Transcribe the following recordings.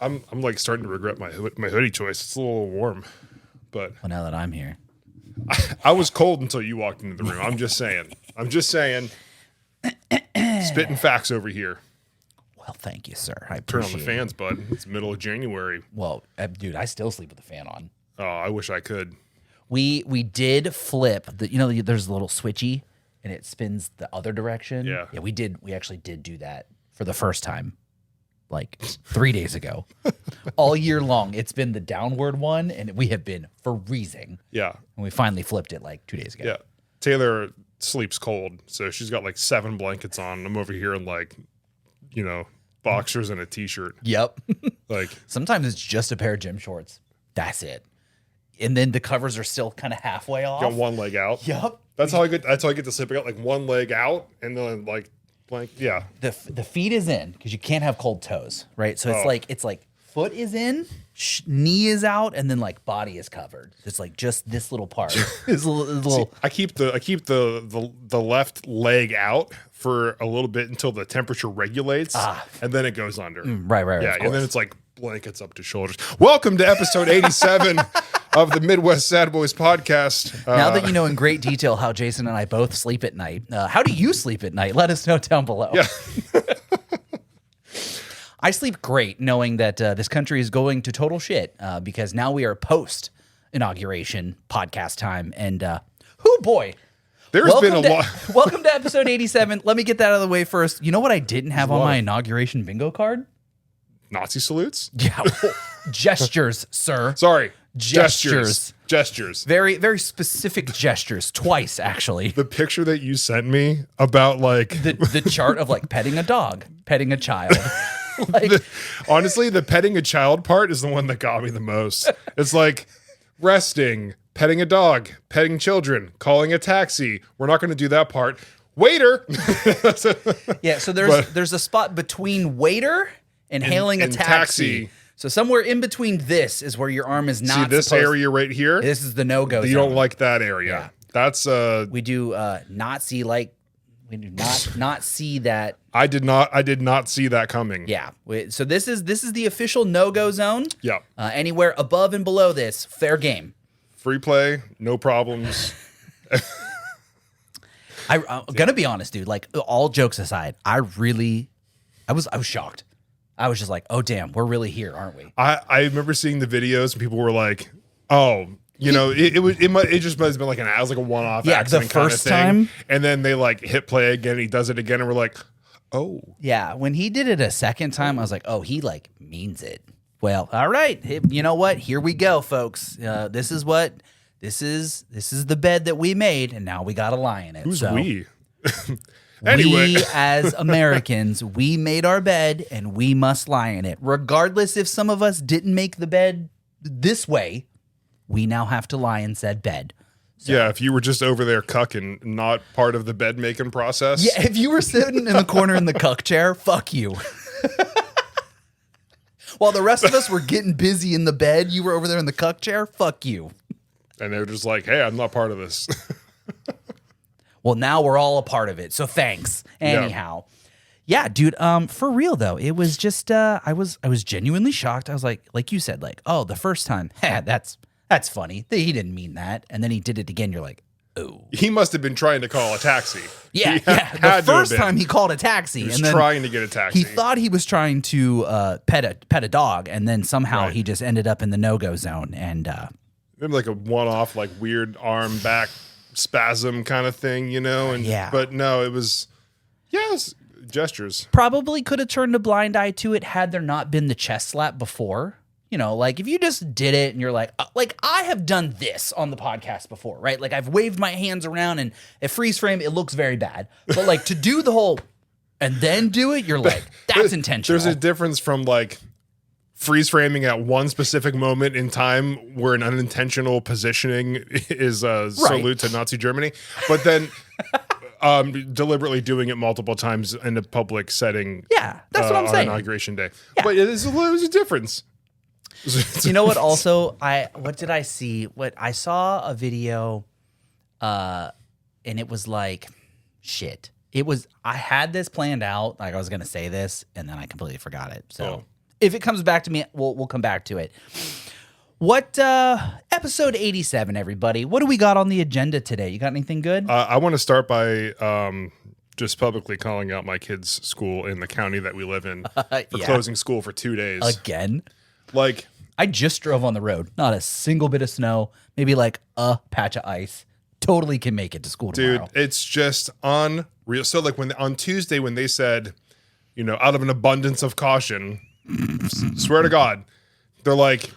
I'm like starting to regret my hoodie choice. It's a little warm, but Well, now that I'm here. I was cold until you walked into the room. I'm just saying. Spitting facts over here. Well, thank you, sir. I Turn appreciate on the fans, bud. It's middle of January. Well, dude, I still sleep with the fan on. Oh, I wish I could. We did flip the. There's a little switchy, and it spins the other direction. Yeah. Yeah, we did. We actually did do that for the first time, like 3 days ago. All year long, it's been the downward one, and we have been freezing. Yeah. And we finally flipped it like 2 days ago. Yeah. Taylor sleeps cold, so she's got like 7 blankets on. I'm over here in like, boxers and a t-shirt. Yep. Like Sometimes it's just a pair of gym shorts. That's it. And then the covers are still kind of halfway off. got one leg out. Yep. That's how I get to sleep. I got like one leg out and then like blank. Yeah. The feet is in because you can't have cold toes, right? So it's like foot is in, knee is out, and then like body is covered. It's like just this little part. Is a little. See, I keep the left leg out for a little bit until the temperature regulates, and then it goes under. Right. Yeah, and then it's like blankets up to shoulders. Welcome to episode 87 of the Midwest Sadbois podcast. Now that you know in great detail how Jason and I both sleep at night, how do you sleep at night? Let us know down below. Yeah. I sleep great knowing that this country is going to total shit because now we are post-inauguration podcast time. And, boy. There's been a lot. Welcome to episode 87. Let me get that out of the way first. You know what I didn't have on my inauguration bingo card? Nazi salutes? Yeah. Gestures, sir. Sorry. Gestures. Very, very specific gestures. Twice, actually. the picture that you sent me about like The chart of like petting a dog, petting a child. Honestly, the petting a child part is the one that got me the most. It's like resting, petting a dog, petting children, calling a taxi. We're not going to do that part. Waiter. Yeah, so there's a spot between waiter and hailing a taxi. So somewhere in between this is where your arm is not. See this area right here? This is the no-go zone. You don't like that area. Yeah. That's we do not see not see that. I did not see that coming. Yeah. So this is the official no-go zone. Yeah. Anywhere above and below this, fair game. Free play, no problems. I'm gonna be honest, dude. Like all jokes aside, I was shocked. I was just like, oh damn, we're really here, aren't we? I remember seeing the videos and people were like, oh, it just must have been like a one-off accident the first kind of thing. time. And then they like hit play again and he does it again and we're like, oh. Yeah, when he did it a second time, I was like, oh, he like means it. Well, all right. You know what? Here we go, folks. This is the bed that we made, and now we got to lie in it. Who's so we? Anyway. We as Americans, we made our bed and we must lie in it. Regardless if some of us didn't make the bed this way, we now have to lie in said bed. So, yeah, if you were just over there cucking, not part of the bed making process. yeah, if you were sitting in the corner in the cuck chair, fuck you. While the rest of us were getting busy in the bed, you were over there in the cuck chair, fuck you. And they were just like, hey, I'm not part of this. Well, now we're all a part of it, so thanks. Anyhow. Yeah, dude, for real though, it was just I was genuinely shocked. I was like you said, like, oh, the first time, that's funny. He didn't mean that. And then he did it again, you're like, oh. He must have been trying to call a taxi. Yeah. The first time he called a taxi. He was and then trying to get a taxi. He thought he was trying to pet a dog, and then somehow he just ended up in the no-go zone. And maybe like a one-off, like weird arm back spasm kind of thing, And but no, it was gestures. Probably could have turned a blind eye to it had there not been the chest slap before. Like if you just did it and you're like I have done this on the podcast before, right? Like I've waved my hands around and at freeze frame, it looks very bad. But like to do the whole and then do it, you're like, that's intentional. There's a difference from like freeze framing at one specific moment in time where an unintentional positioning is a salute to Nazi Germany, but then deliberately doing it multiple times in a public setting. Yeah, that's what I'm saying. On Inauguration Day. Yeah. But it was a difference. You know what? Also, what did I see? I saw a video, and it was like, shit. I had this planned out. Like I was gonna say this, and then I completely forgot it. So if it comes back to me, we'll come back to it. What episode 87, everybody? What do we got on the agenda today? You got anything good? I want to start by just publicly calling out my kids' school in the county that we live in for closing school for 2 days. Again? Like, I just drove on the road. Not a single bit of snow. Maybe like a patch of ice. Totally can make it to school tomorrow. Dude, it's just unreal. So like on Tuesday when they said, out of an abundance of caution, swear to God, they're like,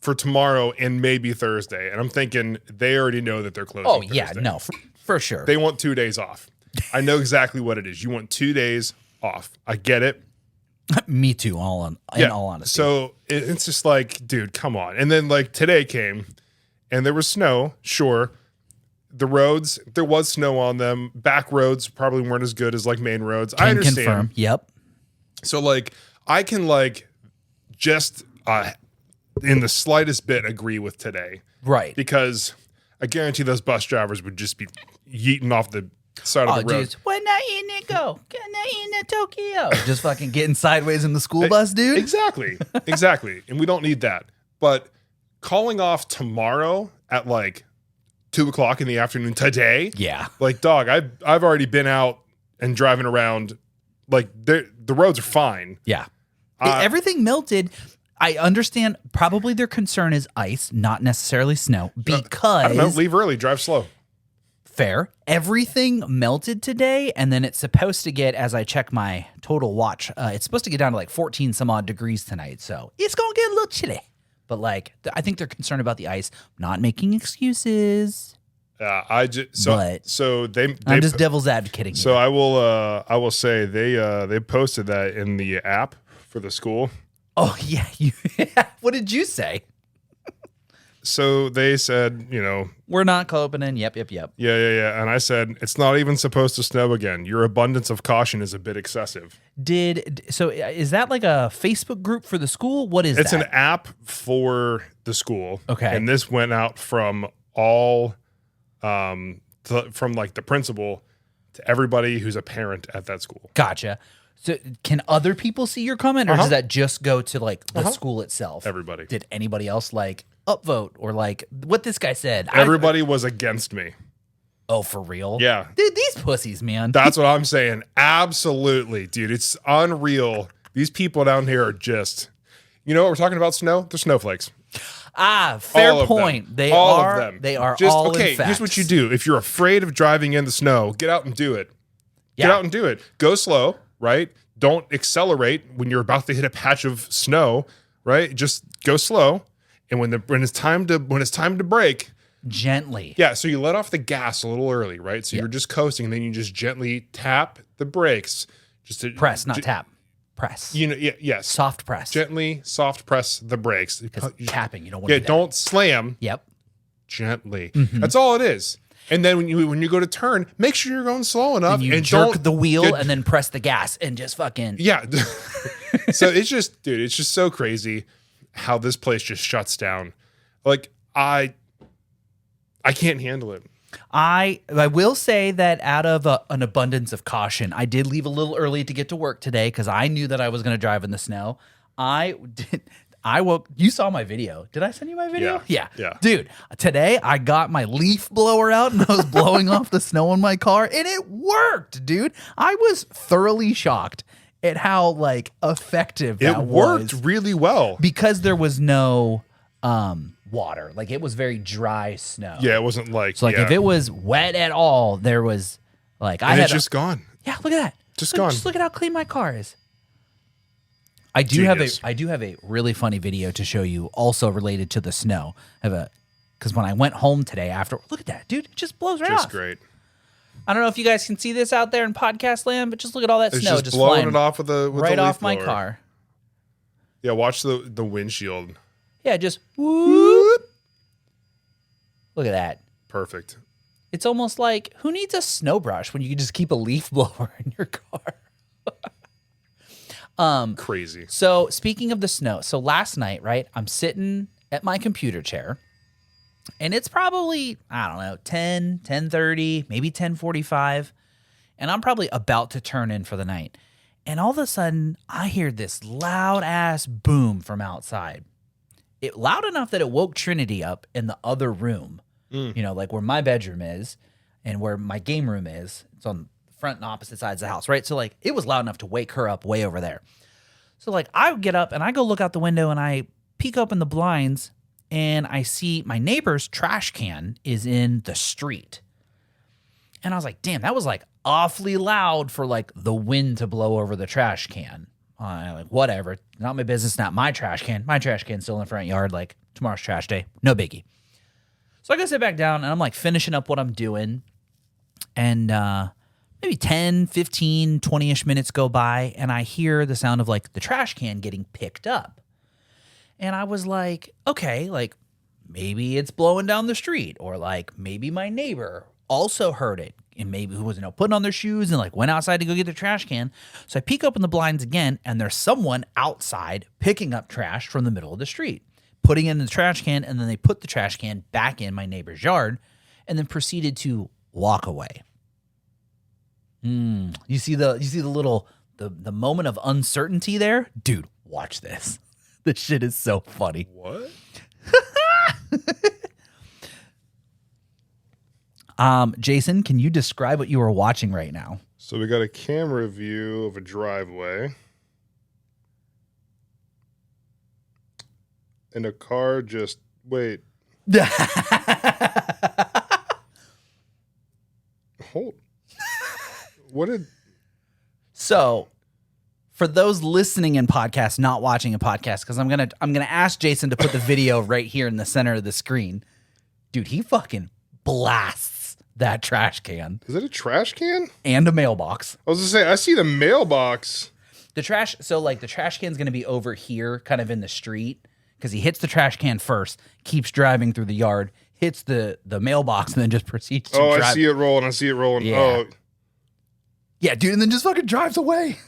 for tomorrow and maybe Thursday. And I'm thinking they already know that they're closing Thursday. Yeah, no, for sure. They want 2 days off. I know exactly what it is. You want 2 days off. I get it. Me too, in all honesty. So it's just like, dude, come on. And then like today came and there was snow, sure. The roads, there was snow on them. Back roads probably weren't as good as like main roads. I understand. Confirm. Yep. So like I can like just in the slightest bit agree with today. Right. Because I guarantee those bus drivers would just be yeeting off the side of the road. Dude, when I in it go, can I in Tokyo? Just fucking getting sideways in the school bus, dude. Exactly. And we don't need that. But calling off tomorrow at like 2:00 in the afternoon today. Yeah. Like, dog, I've already been out and driving around. Like, the roads are fine. Yeah. Everything melted. I understand probably their concern is ice, not necessarily snow, because... I don't know, leave early, drive slow. Fair. Everything melted today, and then it's supposed to get, as I check my total watch, it's supposed to get down to like 14 some odd degrees tonight, so it's going to get a little chilly. But like, I think they're concerned about the ice, not making excuses. I'm just devil's advocating. So I will say they posted that in the app for the school. Oh yeah, what did you say? So they said, we're not co-opening. Yep. Yeah. And I said, it's not even supposed to snow again. Your abundance of caution is a bit excessive. So is that like a Facebook group for the school? What is It's that? an app for the school. Okay. And this went out from all, from like the principal to everybody who's a parent at that school. Gotcha. So can other people see your comment, or does that just go to like the school itself? Everybody. Did anybody else like upvote or like what this guy said? Everybody was against me. Oh, for real? Yeah. Dude, these pussies, man. That's what I'm saying. Absolutely, dude. It's unreal. These people down here are just, what we're talking about snow? They're snowflakes. Fair point. They are just, all okay, in fact. here's what you do. If you're afraid of driving in the snow, get out and do it. Get out and do it. Go slow, right? Don't accelerate when you're about to hit a patch of snow, right? Just go slow. And when it's time to brake, gently. Yeah, so you let off the gas a little early, right? So you're just coasting, and then you just gently tap the brakes. Just to press, not tap. Press. Yes. Soft press. Gently, soft press the brakes. Tapping, you don't want to do that. Don't slam. Yep. Gently. Mm-hmm. That's all it is. And then when you go to turn, make sure you're going slow enough. And jerk the wheel and then press the gas and just fucking... Yeah. So it's just, dude, it's just so crazy how this place just shuts down. Like, I can't handle it. I will say that out of an abundance of caution, I did leave a little early to get to work today because I knew that I was going to drive in the snow. You saw my video. Did I send you my video? Yeah. Dude, today I got my leaf blower out and I was blowing off the snow in my car and it worked, dude. I was thoroughly shocked at how like effective that was. It worked really well. Because there was no water. Like it was very dry snow. Yeah, it wasn't like so if it was wet at all, there was like it's just gone. Yeah, look at that. Gone. Just look at how clean my car is. I do have a really funny video to show you, also related to the snow. Because when I went home today look at that, dude, it just blows right off. Just great. I don't know if you guys can see this out there in podcast land, but just look at all that snow just blowing it off with right the off leaf my blower. car. Yeah, watch the windshield. Yeah, just whoop. Look at that. Perfect. It's almost like, who needs a snow brush when you can just keep a leaf blower in your car? Crazy. So speaking of the snow, so last night, right, I'm sitting at my computer chair and it's probably, I don't know, 10:30, maybe 10:45. And I'm probably about to turn in for the night. And all of a sudden, I hear this loud ass boom from outside. It loud enough that it woke Trinity up in the other room, like where my bedroom is and where my game room is. It's on the front and opposite sides of the house, right? So like it was loud enough to wake her up way over there. So like I get up and I go look out the window and I peek open the blinds and I see my neighbor's trash can is in the street. And I was like, damn, that was like awfully loud for like the wind to blow over the trash can. Like, whatever. Not my business, not my trash can. My trash can's still in the front yard. Like, tomorrow's trash day. No biggie. So I go sit back down, and I'm, like, finishing up what I'm doing. And maybe 10, 15, 20-ish minutes go by, and I hear the sound of, like, the trash can getting picked up. And I was like, okay, like, maybe it's blowing down the street. Or, like, maybe my neighbor also heard it. And maybe who was putting on their shoes and like went outside to go get the trash can. So I peek open the blinds again, and there's someone outside picking up trash from the middle of the street, putting it in the trash can, and then they put the trash can back in my neighbor's yard, and then proceeded to walk away. You see the little the moment of uncertainty there, dude. Watch this. This shit is so funny. What? Jason, can you describe what you are watching right now? So we got a camera view of a driveway. And a car just... Wait. Hold. What did... So, for those listening in podcast, not watching a podcast, because I'm gonna ask Jason to put the video right here in the center of the screen. Dude, he fucking blasts that trash can. Is it a trash can? And a mailbox. I was gonna say, I see the mailbox. The trash can's gonna be over here, kind of in the street, because he hits the trash can first, keeps driving through the yard, hits the mailbox, and then just proceeds to drive. I see it rolling. Yeah. Oh. Yeah, dude, and then just fucking drives away.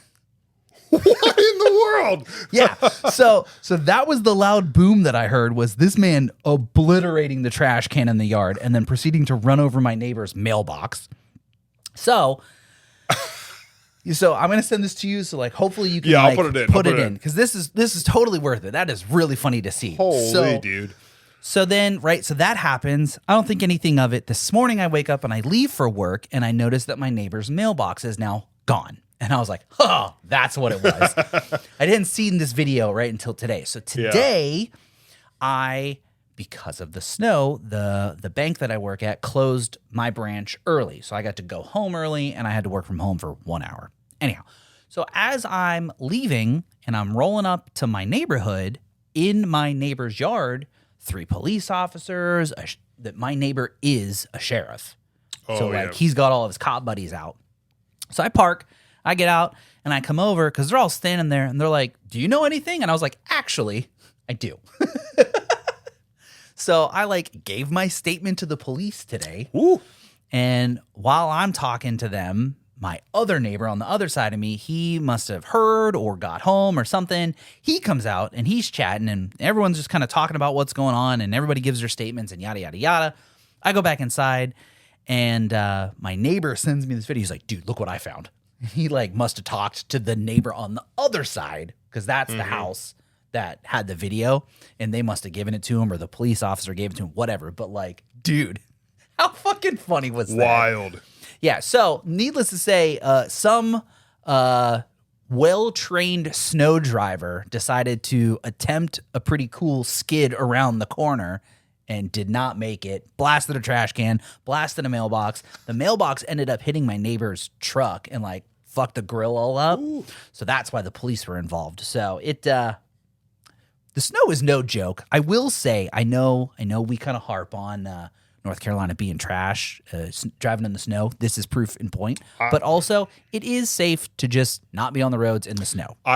What in the world? Yeah. So that was the loud boom that I heard, was this man obliterating the trash can in the yard and then proceeding to run over my neighbor's mailbox. So I'm going to send this to you. So like, hopefully you can I'll put it in. Cause this is totally worth it. That is really funny to see. Holy dude. So then, right. So that happens. I don't think anything of it. This morning I wake up and I leave for work and I notice that my neighbor's mailbox is now gone. And I was like, oh, that's what it was. I didn't see in this video right until today. So today, because of the snow, the bank that I work at closed my branch early. So I got to go home early and I had to work from home for 1 hour. Anyhow, so as I'm leaving and I'm rolling up to my neighborhood, in my neighbor's yard, 3 police officers, that my neighbor is a sheriff. He's got all of his cop buddies out. So I park. I get out and I come over because they're all standing there and they're like, do you know anything? And I was like, actually, I do. So I like gave my statement to the police today. Ooh. And while I'm talking to them, my other neighbor on the other side of me, he must have heard or got home or something. He comes out and he's chatting and everyone's just kind of talking about what's going on and everybody gives their statements and yada, yada, yada. I go back inside and my neighbor sends me this video. He's like, dude, look what I found. He like must have talked to the neighbor on the other side because that's the house that had the video and they must have given it to him or the police officer gave it to him, whatever. But like, dude, how fucking funny was that? Wild. Yeah. So needless to say, some well-trained snow driver decided to attempt a pretty cool skid around the corner and did not make it, blasted a trash can, blasted a mailbox. The mailbox ended up hitting my neighbor's truck and like fucked the grill all up. Ooh. So that's why the police were involved. So the snow is no joke. I will say, I know we kind of harp on North Carolina being trash, driving in the snow. This is proof in point. But also, it is safe to just not be on the roads in the snow. But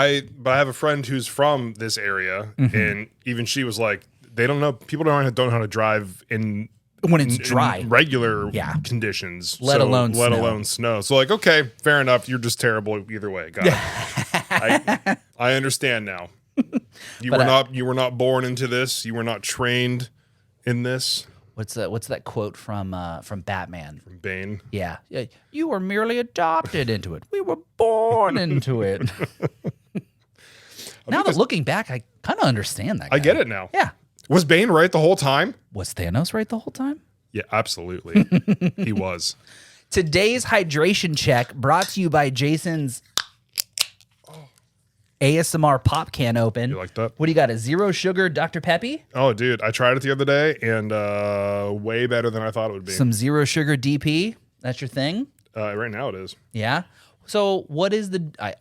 I have a friend who's from this area, and even she was like, they don't know. People don't know how to drive when it's dry, in regular conditions, let alone snow. So like, okay, fair enough. You're just terrible either way. Got it. I understand now. You were not born into this. You were not trained in this. What's that quote from Batman? From Bane. Yeah. You were merely adopted into it. We were born into it. Now that looking back, I kind of understand that guy. I get it now. Yeah. Was Bane right the whole time? Was Thanos right the whole time? Yeah, absolutely. He was. Today's hydration check brought to you by Jason's ASMR pop can open. You like that? What do you got? A zero sugar Dr. Peppy? Oh, dude, I tried it the other day, and way better than I thought it would be. Some zero sugar DP? That's your thing? Right now it is. Yeah. So what is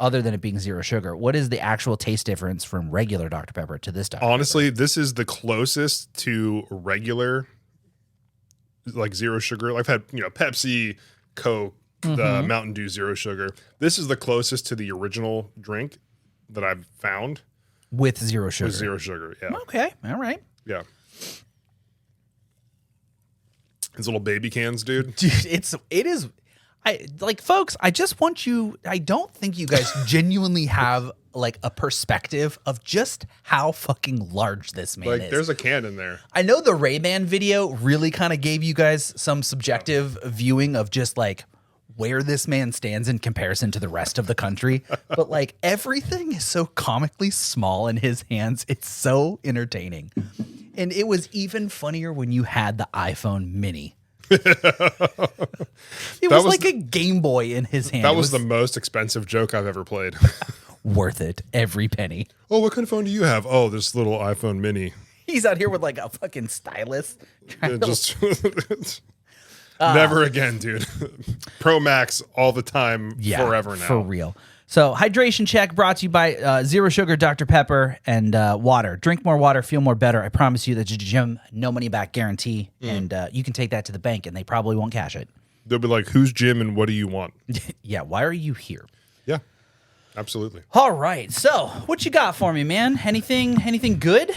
other than it being zero sugar, what is the actual taste difference from regular Dr. Pepper to this Dr. Honestly, Pepper? this is the closest to regular, like zero sugar. Like I've had, Pepsi, Coke, the Mountain Dew zero sugar. This is the closest to the original drink that I've found. With zero sugar. With zero sugar, yeah. Okay. All right. Yeah. These little baby cans, dude. Dude, it is. Folks, I just want you, I don't think you guys genuinely have like a perspective of just how fucking large this man is. There's a can in there. I know the Ray-Ban video really kind of gave you guys some subjective viewing of just like where this man stands in comparison to the rest of the country. But like everything is so comically small in his hands. It's so entertaining. And it was even funnier when you had the iPhone mini. It was like a Game Boy in his hand. That was the most expensive joke I've ever played. Worth it, every penny. Oh, what kind of phone do you have? Oh, this little iPhone mini. He's out here with like a fucking stylus. Never again, dude. Pro Max all the time, forever now. For real. So, hydration check brought to you by Zero Sugar Dr. Pepper and water. Drink more water, feel more better. I promise you that gym, no money back guarantee. And you can take that to the bank and they probably won't cash it. They'll be like, who's Jim and what do you want? Yeah, why are you here? Yeah, absolutely. All right. So, what you got for me, man? Anything good?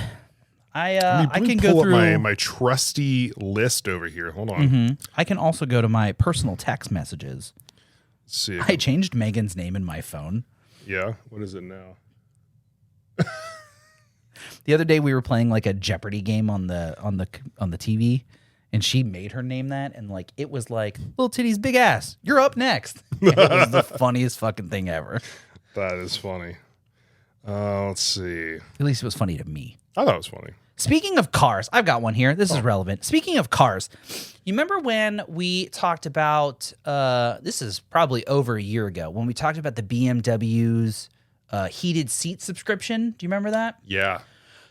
I can go through my trusty list over here. Hold on. I can also go to my personal text messages. Let's see. I changed Megan's name in my phone. Yeah. What is it now? The other day we were playing like a Jeopardy game on the TV, and she made her name that, and like it was like little titties, big ass. You're up next. It was the funniest fucking thing ever. That is funny. Let's see. At least it was funny to me. I thought it was funny. Speaking of cars, I've got one here. This is relevant. Speaking of cars, you remember when we talked about, this is probably over a year ago, when we talked about the BMW's heated seat subscription? Do you remember that? Yeah.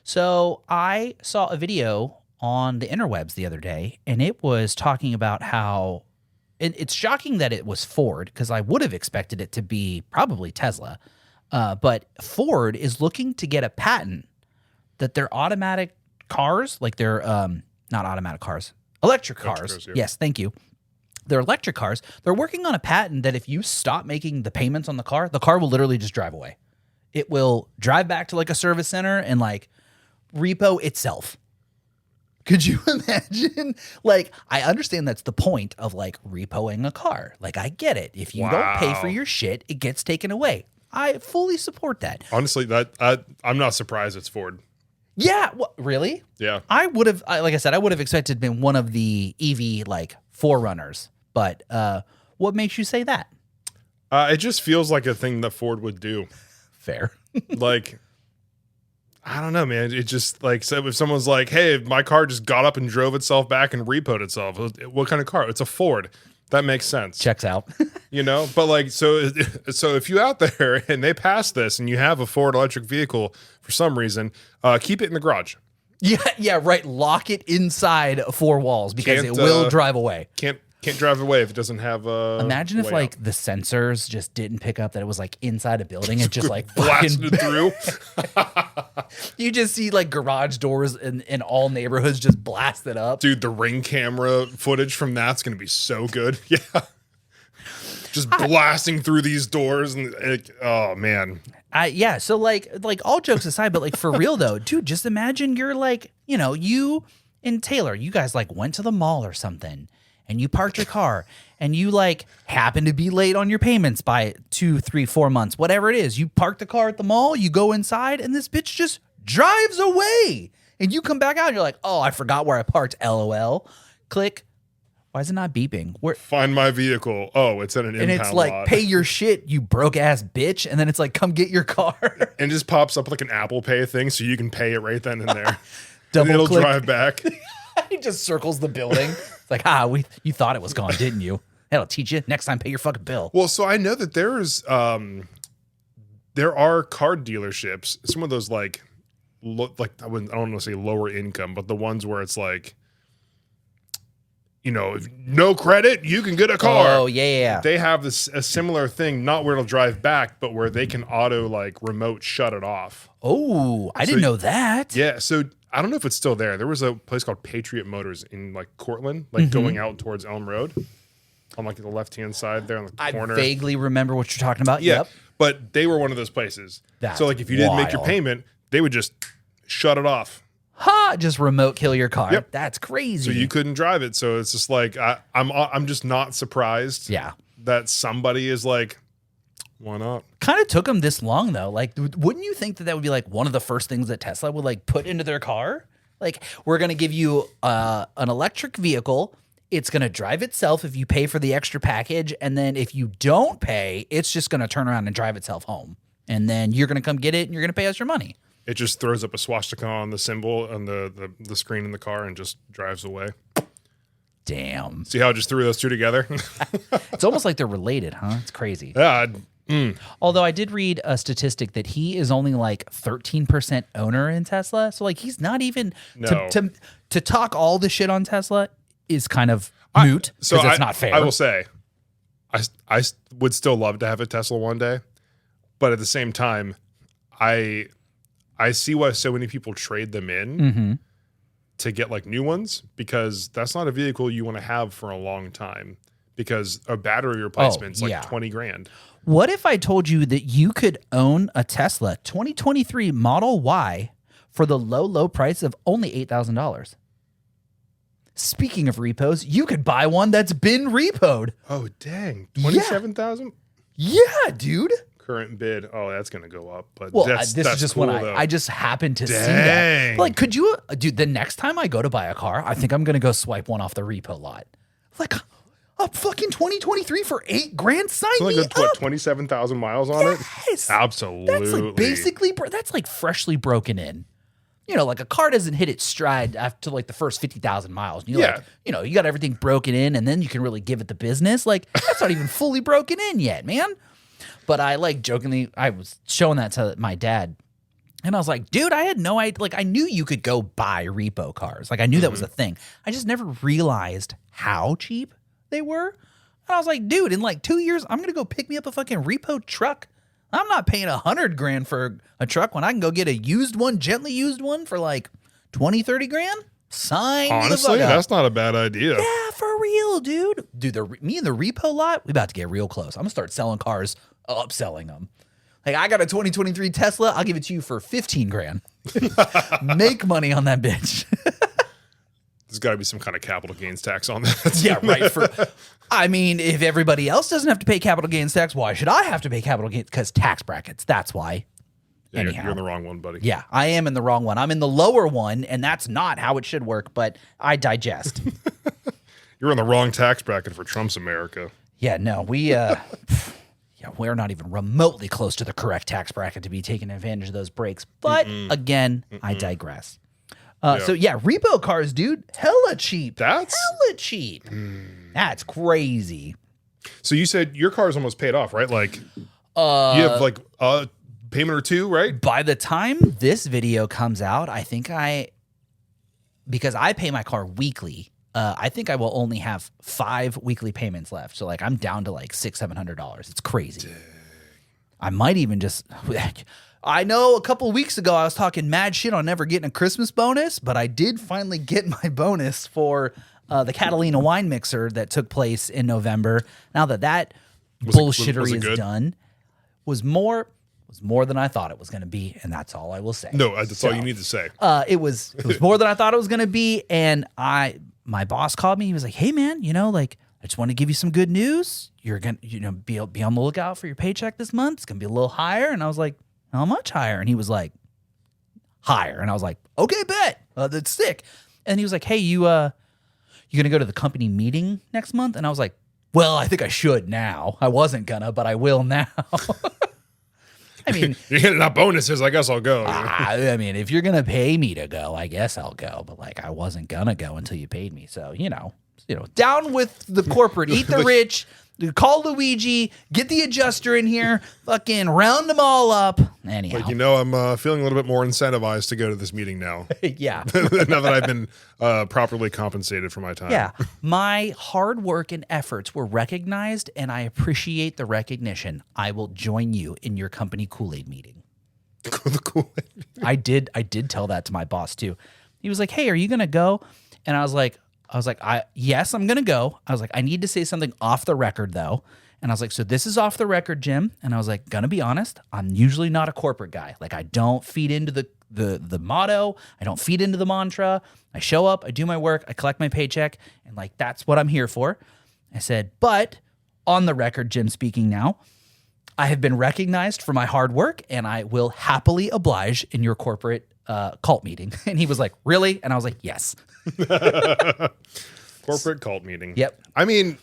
So I saw a video on the interwebs the other day, and it was talking about how, it's shocking that it was Ford, because I would have expected it to be probably Tesla, but Ford is looking to get a patent that their automatic cars, like their not automatic cars, electric cars. Yeah. Yes, thank you. Their electric cars, they're working on a patent that if you stop making the payments on the car will literally just drive away. It will drive back to like a service center and like repo itself. Could you imagine? Like, I understand that's the point of like repoing a car. Like, I get it. If you don't pay for your shit, it gets taken away. I fully support that. Honestly, I'm not surprised it's Ford. Yeah, really? Yeah. I would have, like I said, I would have expected to be one of the EV like forerunners. But what makes you say that? It just feels like a thing that Ford would do. Fair. Like, I don't know, man. It just like, so if someone's like, hey, my car just got up and drove itself back and repoed itself. What kind of car? It's a Ford. That makes sense. Checks out. But like, so if you out there and they pass this and you have a Ford electric vehicle for some reason, keep it in the garage. Yeah, right. Lock it inside four walls because it will drive away. Can't drive away if it doesn't have a. Imagine if like the sensors just didn't pick up that it was like inside a building and just like blasted it through. You just see like garage doors in all neighborhoods just blasted up. Dude, the Ring camera footage from that's going to be so good. Yeah. Just blasting through these doors and oh man. Yeah, so like all jokes aside, but like for real though, dude, just imagine you're like, you and Taylor, you guys like went to the mall or something and you parked your car and you like happen to be late on your payments by 2, 3, 4 months, whatever it is. You park the car at the mall, you go inside and this bitch just drives away. And you come back out and you're like, oh, I forgot where I parked. LOL. Click. Why is it not beeping? Find my vehicle. Oh, it's at an impound lot. And it's like, pay your shit, you broke ass bitch. And then it's like, come get your car. And it just pops up like an Apple Pay thing, so you can pay it right then and there. Double and it'll click. drive back. He just circles the building. It's like, you thought it was gone, didn't you? That'll teach you. Next time, pay your fucking bill. Well, so I know that there are car dealerships. Some of those like I don't want to say lower income, but the ones where it's like, if no credit, you can get a car. Oh, yeah. They have a similar thing, not where it'll drive back, but where they can auto like remote shut it off. Oh, I didn't know that. Yeah. So I don't know if it's still there. There was a place called Patriot Motors in like Cortland, like going out towards Elm Road on like the left-hand side there on the corner. I vaguely remember what you're talking about. Yeah. Yep. But they were one of those places. That's so like if you didn't make your wild. payment, they would just shut it off. Just remote kill your car. Yep. That's crazy. So you couldn't drive it. So it's just like I'm just not surprised. Yeah. That somebody is like, why not? Kind of took them this long though. Like, wouldn't you think that would be like one of the first things that Tesla would like put into their car? Like, we're gonna give you an electric vehicle. It's gonna drive itself if you pay for the extra package, and then if you don't pay, it's just gonna turn around and drive itself home. And then you're gonna come get it, and you're gonna pay us your money. It just throws up a swastika on the symbol on the screen in the car and just drives away. Damn. See how I just threw those two together? It's almost like they're related, huh? It's crazy. Yeah. Although I did read a statistic that he is only like 13% owner in Tesla. So like he's not even to talk all the shit on Tesla is kind of moot because it's not fair. I will say I would still love to have a Tesla one day, but at the same time, I see why so many people trade them in to get like new ones, because that's not a vehicle you want to have for a long time, because a battery replacement's like 20 grand. What if I told you that you could own a Tesla 2023 Model Y for the low price of only $8,000? Speaking of repos, you could buy one that's been repoed. Oh, dang. 27,000? Yeah, dude. Current bid. Oh, that's going to go up. But Well, that's this is just cool, when I just happened to see that. Like, could you, dude, the next time I go to buy a car, I think I'm going to go swipe one off the repo lot. Like, a fucking 2023 for $8,000? Sign so me like up. 27,000 miles on it? Absolutely. That's like basically, that's like freshly broken in. Like a car doesn't hit its stride after like the first 50,000 miles. And like, you got everything broken in, and then you can really give it the business. Like, that's not even fully broken in yet, man. But I like jokingly, I was showing that to my dad, and I was like, dude, I had no idea. Like, I knew you could go buy repo cars. Like, I knew that was a thing. I just never realized how cheap they were. And I was like, dude, in like 2 years, I'm going to go pick me up a fucking repo truck. I'm not paying $100,000 for a truck when I can go get a used one, gently used one for like 20, 30 grand. Sign. Honestly, that's not a bad idea. Yeah, for real, dude. Dude, me and the repo lot, we about to get real close. I'm gonna start selling cars, upselling them. Like, I got a 2023 Tesla. I'll give it to you for 15 grand. Make money on that bitch. There's got to be some kind of capital gains tax on that. Yeah, right. I mean, if everybody else doesn't have to pay capital gains tax, why should I have to pay capital gains? Because tax brackets. That's why. Yeah, you're in the wrong one, buddy. Yeah, I am in the wrong one. I'm in the lower one, and that's not how it should work, but I digest. You're in the wrong tax bracket for Trump's America. Yeah, no, we're not even remotely close to the correct tax bracket to be taking advantage of those breaks. But again, I digress. So yeah, repo cars, dude, hella cheap. That's hella cheap. That's crazy. So you said your car is almost paid off, right? Like, you have like a payment or two, right? By the time this video comes out, I think because I pay my car weekly, I think I will only have 5 weekly payments left. So like I'm down to like $600-700. It's crazy. Dang. I might even just. I know a couple of weeks ago I was talking mad shit on never getting a Christmas bonus, but I did finally get my bonus for the Catalina wine mixer that took place in November. Now that bullshittery is done, was more than I thought it was going to be, and that's all I will say. No, that's all you need to say. It was more than I thought it was going to be, and my boss called me. He was like, "Hey man, I just want to give you some good news. You're gonna be on the lookout for your paycheck this month. It's gonna be a little higher." And I was like, "How much higher?" And he was like, "Higher." And I was like, "Okay, bet." That's sick. And he was like, hey, you going to go to the company meeting next month? And I was like, well, I think I should now. I wasn't gonna, but I will now. I mean, you're getting enough bonuses. I guess I'll go. I mean, if you're gonna pay me to go, I guess I'll go. But like, I wasn't gonna go until you paid me. So down with the corporate, eat the rich. Call Luigi, get the adjuster in here, fucking round them all up. Anyhow, Like, I'm feeling a little bit more incentivized to go to this meeting now. yeah. Now that I've been properly compensated for my time. Yeah, my hard work and efforts were recognized, and I appreciate the recognition. I will join you in your company Kool-Aid meeting. The Kool-Aid. I did tell that to my boss too. He was like, "Hey, are you gonna go?" And I was like, yes, I'm gonna go. I was like, I need to say something off the record though. And I was like, so this is off the record, Jim. And I was like, gonna be honest, I'm usually not a corporate guy. Like, I don't feed into the motto. I don't feed into the mantra. I show up, I do my work, I collect my paycheck, and like, that's what I'm here for. I said, but on the record, Jim speaking now, I have been recognized for my hard work, and I will happily oblige in your corporate cult meeting. And he was like, really? And I was like, yes. Corporate cult meeting. Yep. I mean,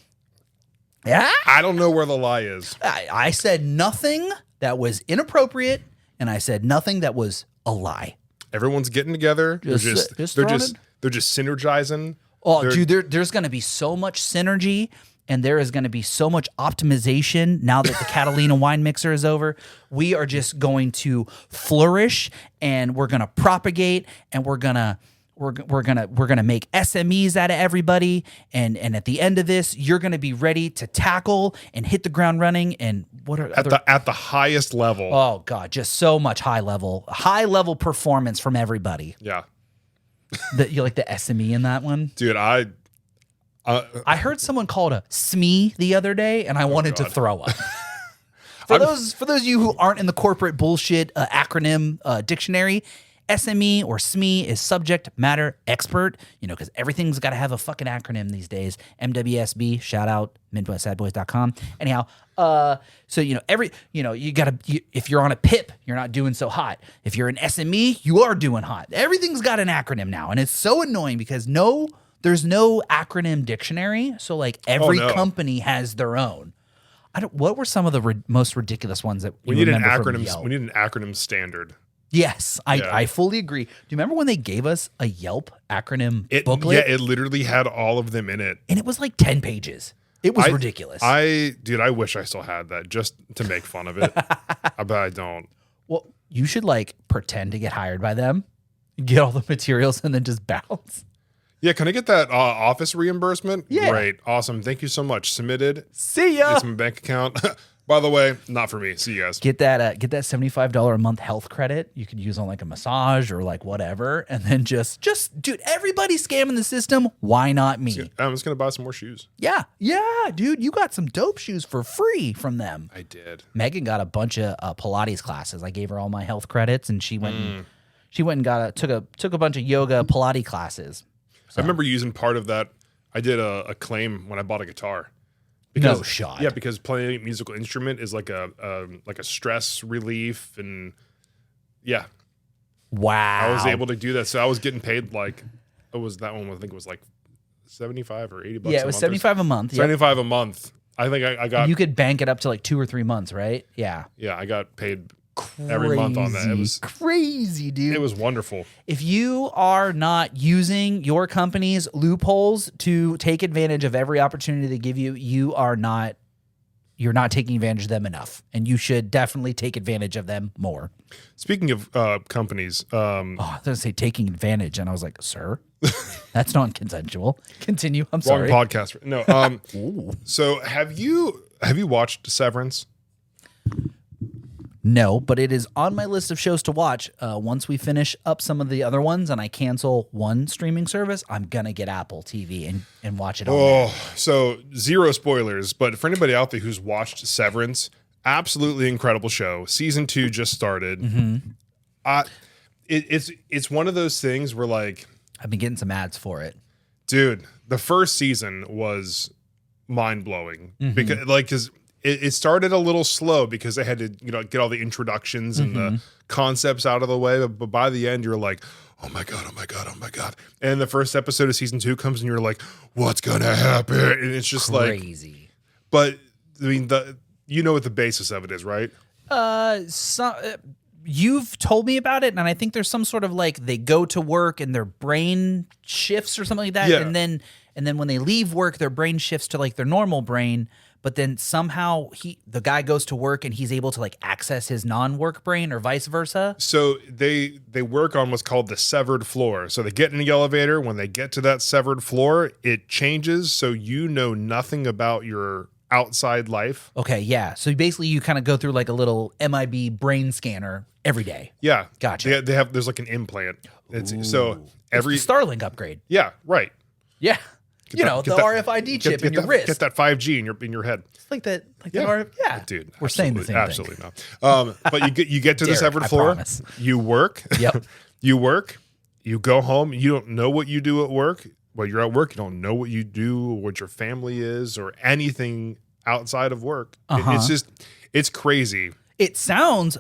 yeah. I don't know where the lie is. I said nothing that was inappropriate, and I said nothing that was a lie. Everyone's getting together. They're just synergizing. Oh, dude, there's going to be so much synergy, and there is going to be so much optimization now that the Catalina wine mixer is over. We are just going to flourish, and we're going to propagate, and we're gonna make SMEs out of everybody, and at the end of this, you're gonna be ready to tackle and hit the ground running. And what are at the highest level? Oh God, just so much high level performance from everybody. Yeah, You like the SME in that one, dude. I heard someone call it a SME the other day, and I wanted to throw up. For those of you who aren't in the corporate bullshit acronym dictionary, SME or SME is subject matter expert, because everything's got to have a fucking acronym these days. MWSB, shout out, MidwestSadboys.com. Anyhow, so, you got to, if you're on a PIP, you're not doing so hot. If you're an SME, you are doing hot. Everything's got an acronym now. And it's so annoying because there's no acronym dictionary. So like every company has their own. What were some of the most ridiculous ones that we need an acronym? We need an acronym standard. Yes, I fully agree. Do you remember when they gave us a Yelp acronym booklet? Yeah, it literally had all of them in it. And it was like 10 pages. It was ridiculous. I wish I still had that just to make fun of it. But I don't. Well, you should like pretend to get hired by them, get all the materials, and then just bounce. Yeah, can I get that office reimbursement? Yeah. Great. Awesome. Thank you so much. Submitted. See ya. Get some bank account. By the way, not for me. See you guys. Get that $75 a month health credit you could use on like a massage or like whatever, and then just dude, everybody's scamming the system. Why not me? I'm just gonna buy some more shoes. Yeah, dude, you got some dope shoes for free from them. I did. Megan got a bunch of Pilates classes. I gave her all my health credits, and she went and took a bunch of yoga Pilates classes. So. I remember using part of that. I did a claim when I bought a guitar. No shot. Yeah, because playing a musical instrument is like a stress relief, and yeah. Wow. I was able to do that, so I was getting paid like it was that one. I think it was like $75 or $80. Yeah, it was $75 a month. $75 a month. I think I got. You could bank it up to like 2 or 3 months, right? Yeah. Yeah, I got paid every month on that. It was crazy, dude. It was wonderful. If you are not using your company's loopholes to take advantage of every opportunity they give you, you're not taking advantage of them enough, and you should definitely take advantage of them more. Speaking of companies, I was going to say taking advantage, and I was like, sir, that's non-consensual. Continue. I'm sorry. Wrong podcast. No. So have you watched Severance? No, but it is on my list of shows to watch. Once we finish up some of the other ones and I cancel one streaming service, I'm going to get Apple TV and watch it all. So zero spoilers, but for anybody out there who's watched Severance, absolutely incredible show. Season 2 just started. Mm-hmm. It's one of those things where like... I've been getting some ads for it. Dude, the first season was mind-blowing. Mm-hmm. Because it started a little slow because they had to, get all the introductions and the concepts out of the way. But by the end, you're like, oh my God, oh my God, oh my God. And the first episode of season 2 comes and you're like, what's going to happen? And it's just crazy. But I mean, you know what the basis of it is, right? You've told me about it, and I think there's some sort of like they go to work and their brain shifts or something like that, Yeah. and then when they leave work, their brain shifts to like their normal brain. But then somehow the guy goes to work and he's able to like access his non-work brain or vice versa. So they work on what's called the severed floor. So they get in the elevator. When they get to that severed floor, it changes. So you know nothing about your outside life. Okay, yeah. So basically you kind of go through like a little MIB brain scanner every day. Yeah. Gotcha. There's like an implant. So every It's the Starlink upgrade. Yeah, right. Yeah. Get the that- RFID chip in your wrist. Get that 5G in your head. It's like that. Yeah. Dude, We're saying the same absolutely not. But you get to the Derek, severed I floor. promise. You work. Yep. You work. You go home. You don't know what you do at work. Well, you're at work. You don't know what you do, what your family is, or anything outside of work. It's crazy. It sounds.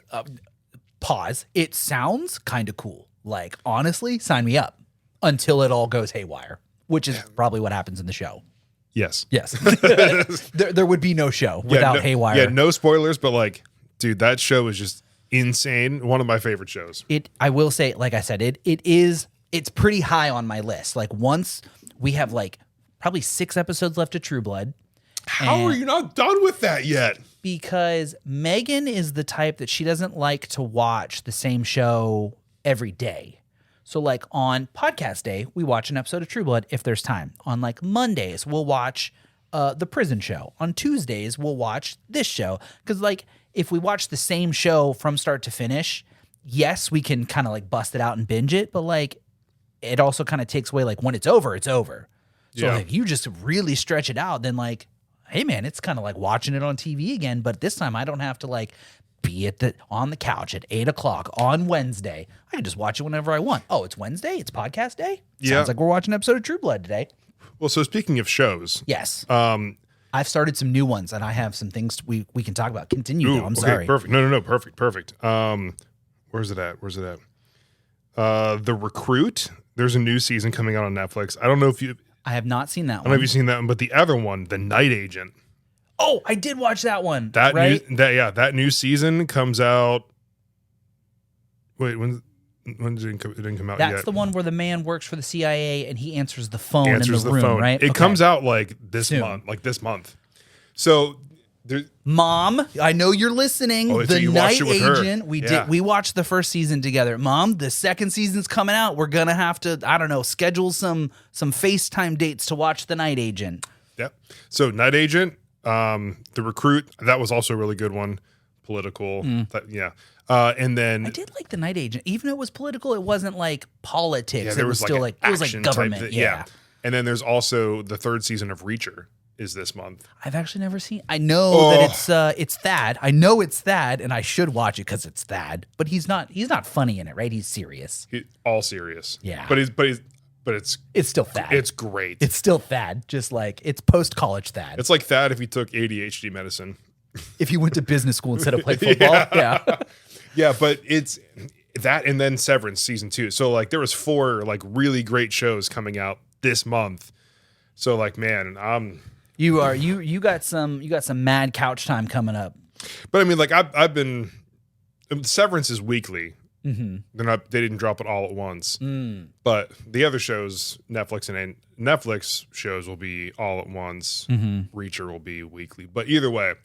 Pause. It sounds kind of cool. Like honestly, sign me up until it all goes haywire, which is probably what happens in the show. Yes. Yes. there would be no show without haywire. Yeah, no spoilers, but like, dude, that show is just insane. One of my favorite shows. I will say, like I said, it's pretty high on my list. Like once we have like probably 6 episodes left of True Blood. How are you not done with that yet? Because Megan is the type that she doesn't like to watch the same show every day. So like on podcast day, we watch an episode of True Blood if there's time. On like Mondays, we'll watch the prison show. On Tuesdays, we'll watch this show. Because like if we watch the same show from start to finish, yes, we can kind of like bust it out and binge it. But like it also kind of takes away like when it's over, it's over. So like, if you just really stretch it out, then like, hey man, it's kind of like watching it on TV again. But this time I don't have to like be on the couch at 8:00 on Wednesday. I can just watch it whenever I want. Oh, it's Wednesday? It's podcast day? Sounds like we're watching an episode of True Blood today. Well, so speaking of shows. Yes. I've started some new ones and I have some things we can talk about. Continue though. I'm sorry. Perfect. No. Perfect. Where's it at? The Recruit. There's a new season coming out on Netflix. I don't know if I have not seen that I don't know if you've seen that one, but the other one, The Night Agent. Oh, I did watch that one. That new season comes out. Wait, when it didn't come out yet? That's the one where the man works for the CIA and he answers the phone in the room, right? It comes out like this month. So, Mom, I know you're listening. Oh, so the you Night watched it with her. Agent. We watched the first season together. Mom, the second season's coming out. We're gonna have to, I don't know, schedule some FaceTime dates to watch The Night Agent. Yep. So Night Agent, The Recruit, that was also a really good one. Political. And then I did like The Night Agent. Even though it was political, it wasn't like politics. there it was still like it was like government. Yeah. And then there's also the 3rd season of Reacher is this month. I've actually never seen. I know that it's Thad. I know it's Thad, and I should watch it because it's Thad. But he's not funny in it, right? He's serious. All serious. Yeah. But it's still Thad. It's great. It's still Thad. Just like it's post college Thad. It's like Thad if he took ADHD medicine. If he went to business school instead of play football. Yeah, but it's that and then Severance season 2. So like there was 4 like really great shows coming out this month. So like man, you got some mad couch time coming up. But I mean like I've been Severance is weekly. Mm-hmm. They didn't drop it all at once. But the other shows, Netflix shows will be all at once. Mm-hmm. Reacher will be weekly. But either way,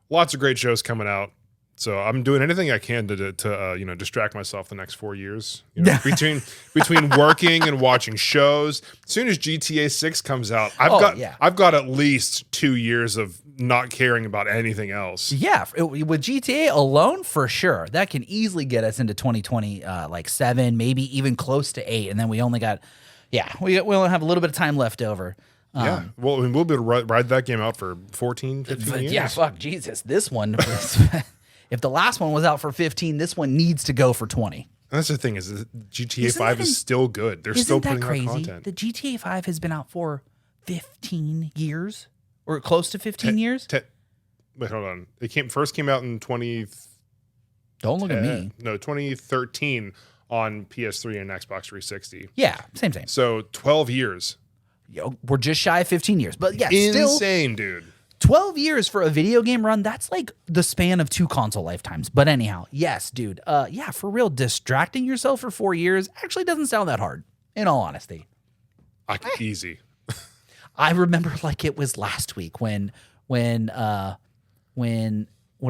lots of great shows coming out. So I'm doing anything I can to distract myself the next 4 years. Between working and watching shows. As soon as GTA 6 comes out, I've got at least 2 years of not caring about anything else. Yeah, with GTA alone, for sure, that can easily get us into 2020, like 7, maybe even close to 8, and then we only got, we only have a little bit of time left over. Well, we'll be able to ride that game out for 14, 15 years. Yeah, fuck, Jesus, this one. If the last one was out for 15, this one needs to go for 20. That's the thing is GTA 5 is still good. They're still putting out content. The GTA 5 has been out for 15 years or close to 15 years. Wait, hold on. It first came out in 20. Don't look at me. No, 2013 on PS3 and Xbox 360. Yeah, same. So 12 years. Yo, we're just shy of 15 years. But yeah, insane, dude. 12 years for a video game run, that's like the span of 2 console lifetimes. But anyhow, yes, dude. Yeah, for real, distracting yourself for 4 years actually doesn't sound that hard, in all honesty. Easy. I remember like it was last week when what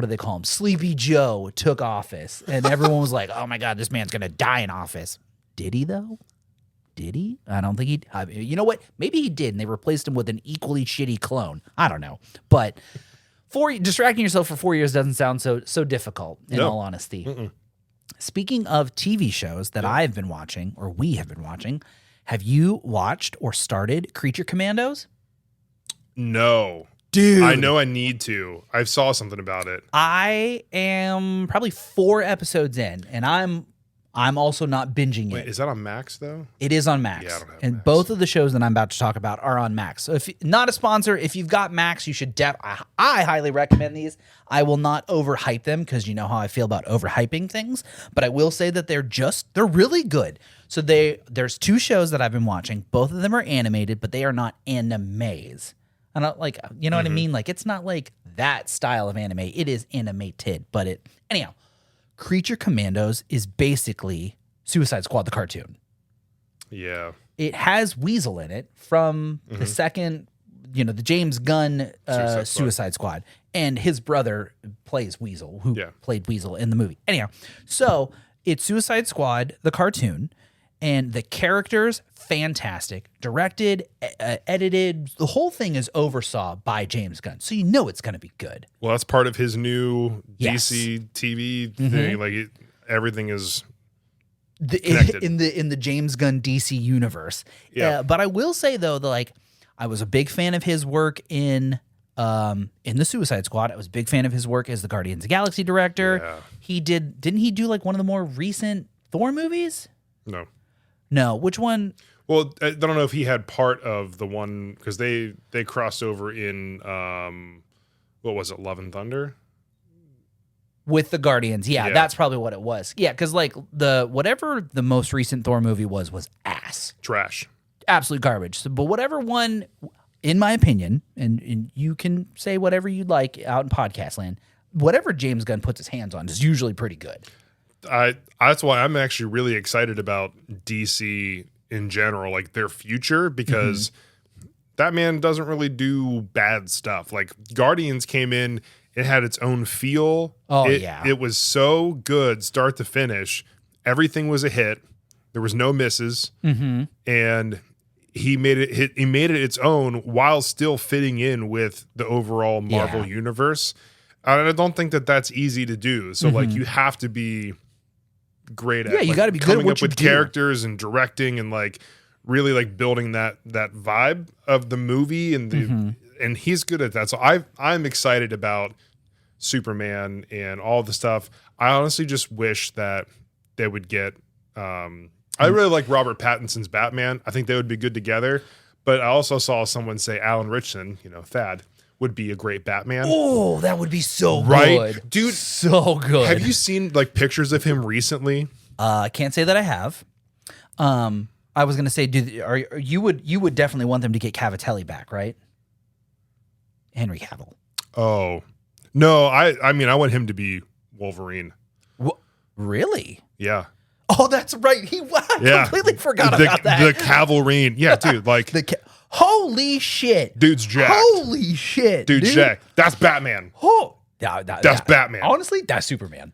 do they call him? Sleepy Joe took office, and everyone was like, "Oh my God, this man's gonna die in office." Did he though? Did he? I don't think he. You know what? Maybe he did, and they replaced him with an equally shitty clone. I don't know, but distracting yourself for 4 years doesn't sound so difficult. In all honesty. Mm-mm. Speaking of TV shows that I've been watching, or we have been watching, have you watched or started Creature Commandos? No. Dude. I know I need to. I saw something about it. I am probably 4 episodes in, and I'm also not binging it. Wait, is that on Max, though? It is on Max. Yeah, I don't have and Max. Both of the shows that I'm about to talk about are on Max. So if not a sponsor, if you've got Max, you should I highly recommend these. I will not overhype them because you know how I feel about overhyping things, but I will say that they're really good. So there's 2 shows that I've been watching. Both of them are animated, but they are not animes. And like, you know what I mean? Like, it's not like that style of anime. It is animated, but anyhow, Creature Commandos is basically Suicide Squad, the cartoon. Yeah. It has Weasel in it from the second, the James Gunn Suicide Squad. And his brother plays Weasel, who played Weasel in the movie. Anyhow, so it's Suicide Squad, the cartoon. And the characters, fantastic. Directed, edited, the whole thing is oversaw by James Gunn. So you know it's going to be good. Well, that's part of his new DC TV thing. Like everything is connected. in the James Gunn DC universe. Yeah. But I will say though, that I was a big fan of his work in the Suicide Squad. I was a big fan of his work as the Guardians of the Galaxy director. Yeah. Didn't he do one of the more recent Thor movies? No, which one? Well, I don't know if he had part of the one because they crossed over in what was it, Love and Thunder? With the Guardians. Yeah, that's probably what it was. Yeah, because whatever the most recent Thor movie was ass. Trash. Absolute garbage. So, but whatever one, in my opinion, and you can say whatever you'd like out in podcast land, whatever James Gunn puts his hands on is usually pretty good. That's why I'm actually really excited about DC in general, like their future, because that man doesn't really do bad stuff. Like Guardians came in, it had its own feel. It was so good, start to finish. Everything was a hit. There was no misses, and he made it its own while still fitting in with the overall Marvel universe. I don't think that's easy to do. So you have to be great at you got to be good at coming what up you with do. Characters and directing and really building that vibe of the movie and he's good at that. So I'm excited about Superman and all the stuff. I honestly just wish that they would get I really like Robert Pattinson's Batman. I think they would be good together. But I also saw someone say Alan Ritchson, Thad, would be a great Batman. Oh, that would be so good. Dude, so good. Have you seen pictures of him recently? I can't say that I have. I was going to say, you would definitely want them to get Cavatelli back, right? Henry Cavill. Oh. No, I mean I want him to be Wolverine. Really? Yeah. Oh, that's right. I completely forgot about that. The Cavalrine. Yeah, dude, holy shit. Dude's jacked. Holy shit. Dude's jacked. That's Batman. Oh, that's Batman. Honestly, that's Superman.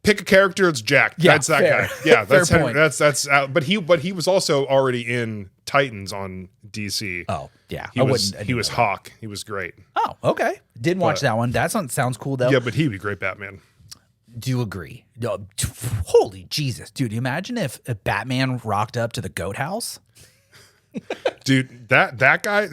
Pick a character that's jacked. Yeah, that's that fair. guy. Yeah, that's Fair Henry. point. That's but he was also already in Titans on DC. Oh, yeah. He was Hawk. He was great. Oh, okay. Didn't watch that one. That sounds cool though. Yeah, but he'd be great Batman. Do agree. No, holy Jesus, dude! Imagine if Batman rocked up to the Goat House. Dude, that guy.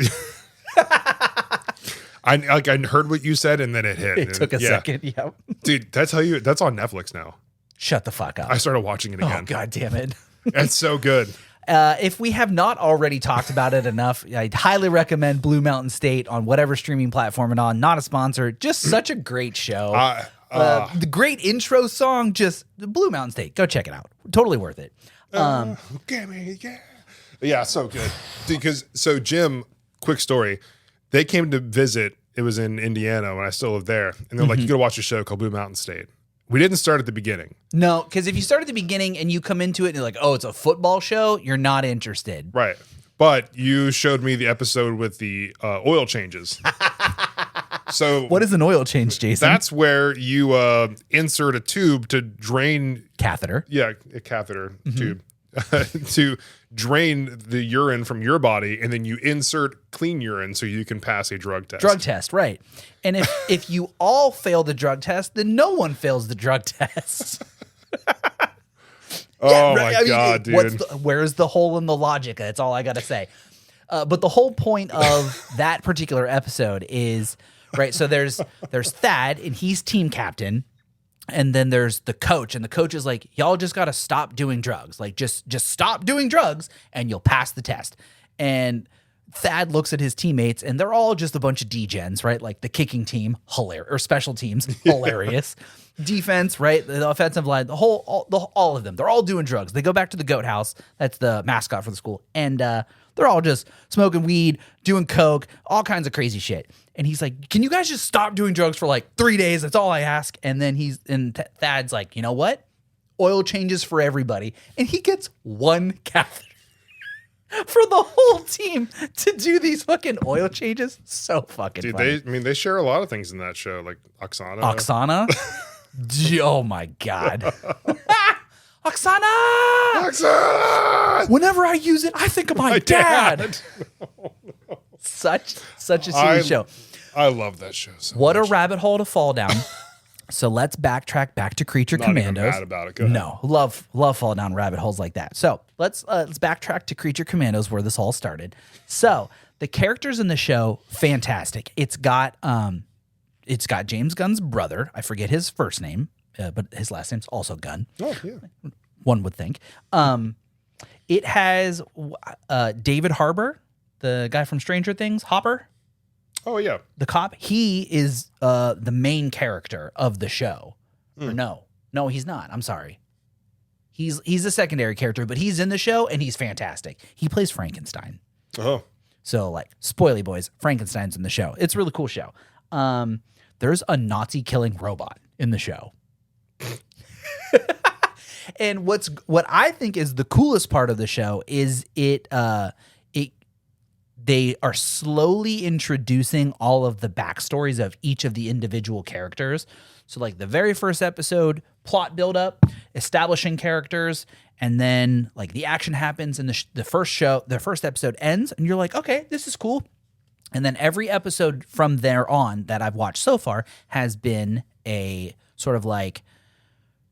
I heard what you said and then it hit. It took a second. Yeah, dude, that's on Netflix now. Shut the fuck up. I started watching it again. Oh God damn it! It's so good. If we have not already talked about it enough, I'd highly recommend Blue Mountain State on whatever streaming platform and on. Not a sponsor, just such a great show. The great intro song, just Blue Mountain State. Go check it out. Totally worth it. Yeah, so good. Because so Jim, quick story, they came to visit. It was in Indiana when I still lived there, and they're like, "You got to watch a show called Blue Mountain State." We didn't start at the beginning. No, because if you start at the beginning and you come into it and you're like, "Oh, it's a football show," you're not interested. Right. But you showed me the episode with the oil changes. So what is an oil change, Jason? That's where you insert a tube to drain catheter. Yeah, a catheter tube to drain the urine from your body, and then you insert clean urine so you can pass a drug test. Drug test, right? And if you all fail the drug test, then no one fails the drug test. Oh my God, dude. Where's the hole in the logic? That's all I got to say. But the whole point of that particular episode is, right, so there's Thad, and he's team captain, and then there's the coach, and the coach is like, y'all just got to stop doing drugs. Like, just stop doing drugs, and you'll pass the test. And Thad looks at his teammates, and they're all just a bunch of degens, right? Like the kicking team, hilarious, or special teams, hilarious. Defense, right? The offensive line, all of them. They're all doing drugs. They go back to the goat house. That's the mascot for the school. And they're all just smoking weed, doing coke, all kinds of crazy shit. And he's like, can you guys just stop doing drugs for like 3 days? That's all I ask. And then Thad's like, you know what? Oil changes for everybody. And he gets one catheter for the whole team to do these fucking oil changes. So fucking funny. They share a lot of things in that show, like Oksana. Oh my God. Oksana! Whenever I use it, I think of my dad. Such a silly show. I love that show so What much. a rabbit hole to fall down. So let's backtrack back to Creature Not Commandos. Even mad about it. Go ahead. No, love fall down rabbit holes like that. So let's backtrack to Creature Commandos, where this all started. So the characters in the show, fantastic. It's got James Gunn's brother. I forget his first name, but his last name's also Gunn. Oh yeah. One would think. It has David Harbour, the guy from Stranger Things, Hopper. Oh yeah. The cop. He is the main character of the show. Or no, he's not. I'm sorry. He's a secondary character, but he's in the show and he's fantastic. He plays Frankenstein. Oh. So like, spoily boys, Frankenstein's in the show. It's a really cool show. There's a Nazi killing robot in the show. And what I think is the coolest part of the show is they are slowly introducing all of the backstories of each of the individual characters. So like the very first episode, plot build up, establishing characters, and then like the action happens and the first episode ends and you're like, okay, this is cool. And then every episode from there on that I've watched so far has been a sort of like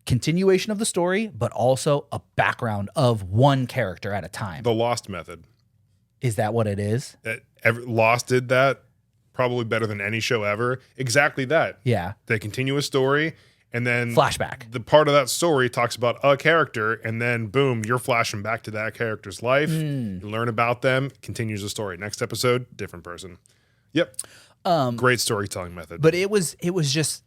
continuation of the story, but also a background of one character at a time. The Lost method. Is that what it is? Lost did that probably better than any show ever. Exactly that. Yeah. They continue a story, and then flashback. The part of that story talks about a character, and then boom, you're flashing back to that character's life. You learn about them, continues the story. Next episode, different person. Yep. Great storytelling method. But it was just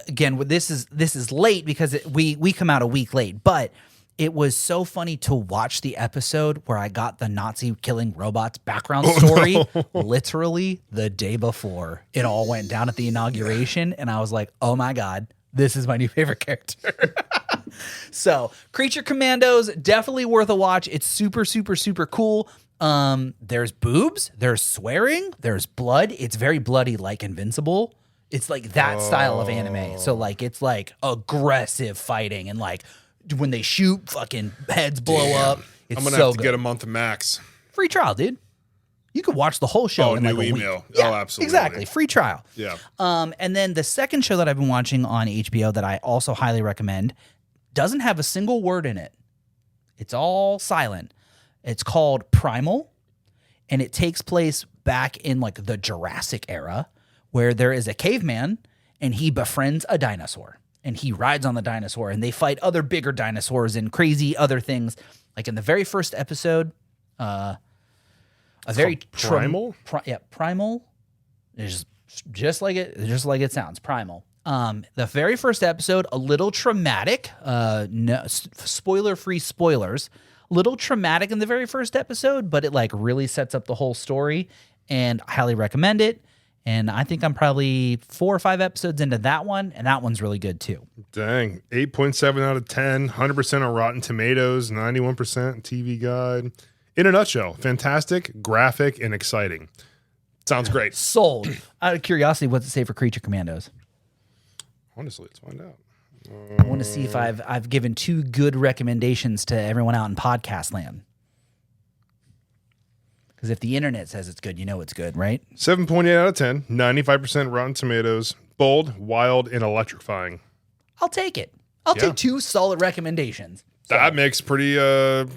again. This is late because we come out a week late, but. It was so funny to watch the episode where I got the Nazi killing robots background story literally the day before it all went down at the inauguration. And I was like, oh my God, this is my new favorite character. So Creature Commandos, definitely worth a watch. It's super, super, super cool. There's boobs, there's swearing, there's blood. It's very bloody, like Invincible. It's like that style of anime. So like, it's like aggressive fighting and like, when they shoot, fucking heads blow up. It's I'm gonna so have to good. get a month of Max. Free trial, dude. You could watch the whole show in like a email. week. Yeah, absolutely. Exactly. Free trial. Yeah. And then the second show that I've been watching on HBO that I also highly recommend doesn't have a single word in it. It's all silent. It's called Primal, and it takes place back in like the Jurassic era, where there is a caveman and he befriends a dinosaur. And he rides on the dinosaur, and they fight other bigger dinosaurs and crazy other things. Like in the very first episode, Primal. Primal. It's just like it sounds. Primal. The very first episode, a little traumatic. No, spoiler-free spoilers. A little traumatic in the very first episode, but it like really sets up the whole story, and I highly recommend it. And I think I'm probably 4 or 5 episodes into that one, and that one's really good too. Dang. 8.7 out of 10, 100% on Rotten Tomatoes, 91% TV Guide. In a nutshell, fantastic, graphic, and exciting. Sounds great. Sold. Out of curiosity, what's it say for Creature Commandos? Honestly, let's find out. I want to see if I've given 2 good recommendations to everyone out in podcast land. Because if the internet says it's good, you know it's good, right? 7.8 out of 10, 95% Rotten Tomatoes, bold, wild, and electrifying. I'll take it. I'll take 2 solid recommendations. That makes pretty good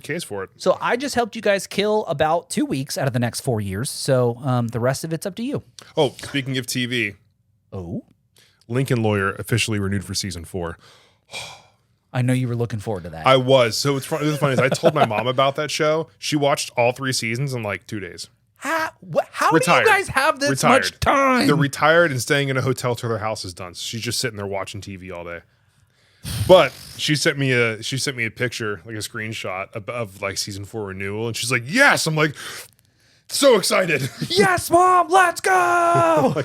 case for it. So I just helped you guys kill about 2 weeks out of the next 4 years. So the rest of it's up to you. Oh, speaking of TV. Oh? Lincoln Lawyer officially renewed for season 4. I know you were looking forward to that. I was. So what's funny is I told my mom about that show. She watched all 3 seasons in like 2 days. How do you guys have this much time? They're retired and staying in a hotel till their house is done. So she's just sitting there watching TV all day. But she sent me a picture, like a screenshot of like season 4 renewal, and she's like, "Yes!" I'm like, so excited. Yes, Mom, let's go.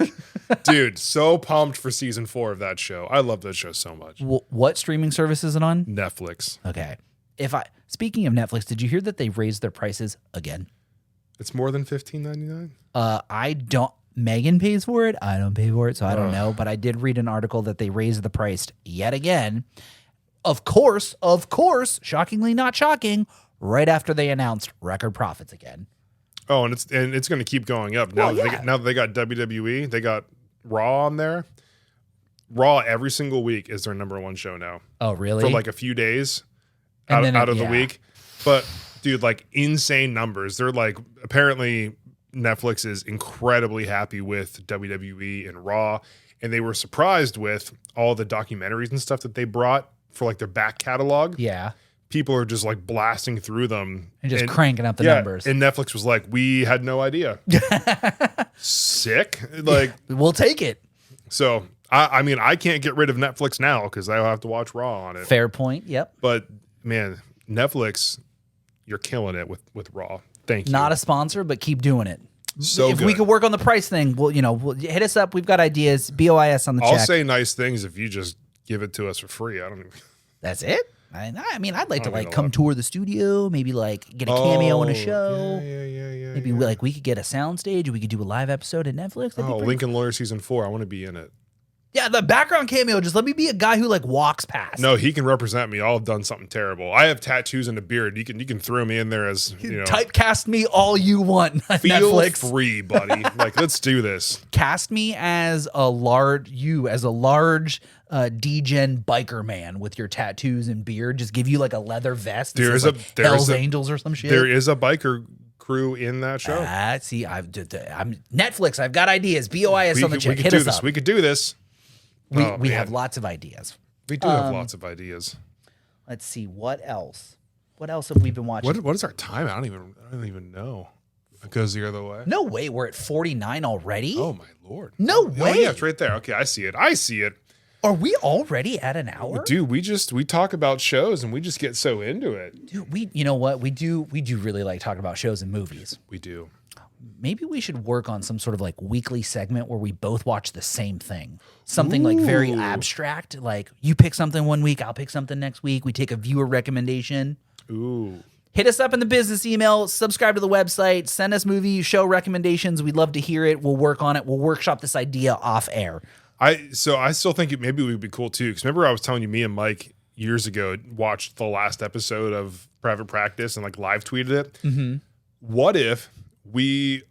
Dude, so pumped for season 4 of that show. I love that show so much. What streaming service is it on? Netflix. Okay. Speaking of Netflix, did you hear that they raised their prices again? It's more than $15.99? I don't. Megan pays for it. I don't pay for it, so I don't know. But I did read an article that they raised the price yet again. Of course, shockingly not shocking, right after they announced record profits again. Oh, and it's going to keep going up. Now that they got WWE, they got Raw on there. Raw every single week is their #1 show now. Oh, really? For like a few days out of the week. But dude, like insane numbers. They're like, apparently Netflix is incredibly happy with WWE and Raw, and they were surprised with all the documentaries and stuff that they brought for like their back catalog. Yeah. People are just like blasting through them and just cranking up the numbers. And Netflix was like, we had no idea. Sick. Like, we'll take it. So, I mean, I can't get rid of Netflix now because I'll have to watch Raw on it. Fair point. Yep. But man, Netflix, you're killing it with Raw. Thank you. Not a sponsor, but keep doing it. So if we could work on the price thing, we'll hit us up. We've got ideas. BOIS on the check. I'll say nice things if you just give it to us for free. I don't even. That's it. I mean, I'd like to like come tour the studio, maybe like get a cameo in a show. Yeah. Maybe like we could get a soundstage. We could do a live episode at Netflix. Lincoln Lawyer season 4. I want to be in it. Yeah, the background cameo. Just let me be a guy who like walks past. No, he can represent me. I'll have done something terrible. I have tattoos and a beard. You can throw me in there as typecast me all you want. Feel Netflix. Free, buddy. Like, let's do this. Cast me as a large D-gen biker man with your tattoos and beard. Just give you like a leather vest. There's Hell's Angels or some shit. There is a biker crew in that show. See, I'm Netflix. I've got ideas. BOIS on the check. Hit us up. We could do this. We have lots of ideas. We do have lots of ideas. Let's see what else. What else have we been watching? What is our time? I don't even know. It goes the other way. No way. We're at 49 already. Oh my Lord. No way. Oh, yeah, it's right there. Okay, I see it. Are we already at an hour? Dude, we talk about shows and we just get so into it. Dude, you know what? We do really like talking about shows and movies. We do. Maybe we should work on some sort of like weekly segment where we both watch the same thing. Something like very abstract. Like you pick something one week, I'll pick something next week. We take a viewer recommendation. Ooh. Hit us up in the business email, subscribe to the website, send us movie show recommendations. We'd love to hear it. We'll work on it. We'll workshop this idea off air. I still think maybe it would be cool too. Because remember I was telling you, me and Mike years ago watched the last episode of Private Practice and like live tweeted it. Mm-hmm. What if we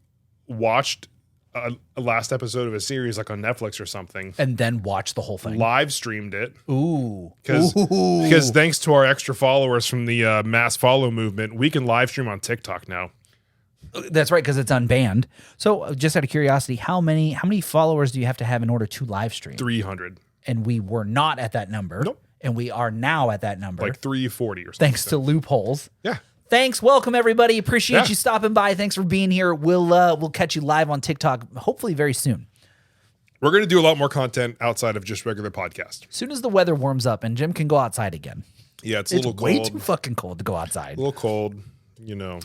watched a last episode of a series like on Netflix or something, and then watch the whole thing, live streamed it? Ooh, because thanks to our extra followers from the mass follow movement, we can live stream on TikTok now. That's right, because it's unbanned. So, just out of curiosity, how many followers do you have to have in order to live stream? 300. And we were not at that number. Nope. And we are now at that number. Like 340 or something. Thanks to loopholes. Yeah. Thanks. Welcome, everybody. Appreciate you stopping by. Thanks for being here. We'll catch you live on TikTok, hopefully very soon. We're going to do a lot more content outside of just regular podcast. As soon as the weather warms up and Jim can go outside again. Yeah, it's a little way cold. too fucking cold to go outside. A little cold, you know.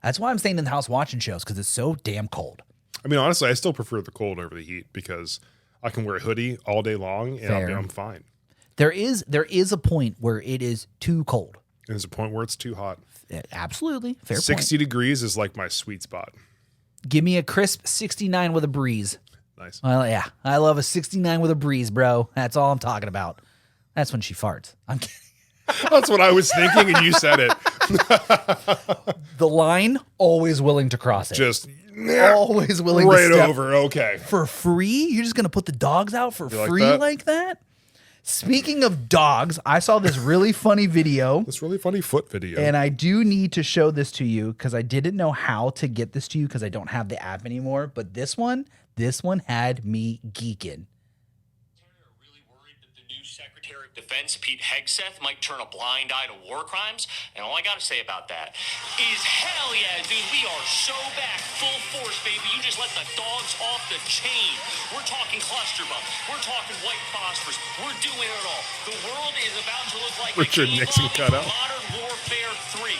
That's why I'm staying in the house watching shows, because it's so damn cold. I mean, honestly, I still prefer the cold over the heat because I can wear a hoodie all day long and I'm fine. There is a point where it is too cold. There's a point where it's too hot. Absolutely. Fair 60 point. degrees is like my sweet spot. Give me a crisp 69 with a breeze. Nice. Well, yeah. I love a 69 with a breeze, bro. That's all I'm talking about. That's when she farts. I'm kidding. That's what I was thinking, and you said it. The line, always willing to cross it. Just always willing right to step over. Okay. for free. You're just gonna put the dogs out for You like free that? like that? Speaking of dogs, I saw this really funny video, This really funny foot video. and I do need to show this to you because I didn't know how to get this to you because I don't have the app anymore. But this one had me geeking. Are really worried that the new Secretary of Defense, Pete Hegseth, might turn a blind eye to war crimes. And all I got to say about that is hell yeah, dude, we are so back, full force, baby. You just let the dogs off the chain. We're talking cluster bombs. We're talking white phosphorus. We're doing it all. The world is about to look like Richard Nixon cut out. Modern Warfare 3.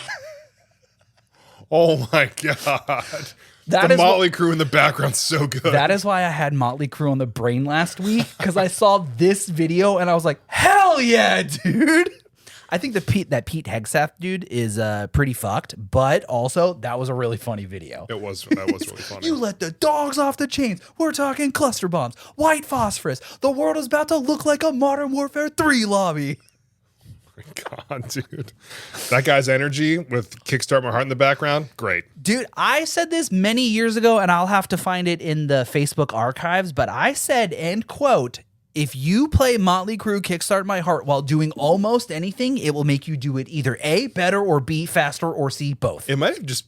Oh my God. That the is Motley Crew in the background's so good. That is why I had Motley Crue on the brain last week, because I saw this video and I was like, hell yeah, dude. I think that Pete Hegseth dude is pretty fucked, but also that was a really funny video. That was really funny. You let the dogs off the chains. We're talking cluster bombs, white phosphorus. The world is about to look like a Modern Warfare 3 lobby. God, dude. That guy's energy with Kickstart My Heart in the background, great. Dude, I said this many years ago, and I'll have to find it in the Facebook archives, but I said, end quote, if you play Motley Crue Kickstart My Heart while doing almost anything, it will make you do it either A, better, or B, faster, or C, both. It might have just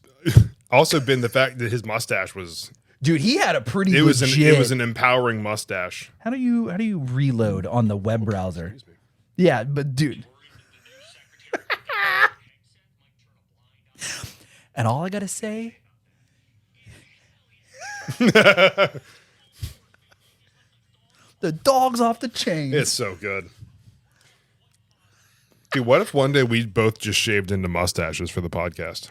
also been the fact that his mustache was... Dude, he had a pretty It was legit... an empowering mustache. How do you reload on the web browser? Yeah, but dude... And all I gotta say, the dog's off the chain. It's so good. Dude, what if one day we both just shaved into mustaches for the podcast?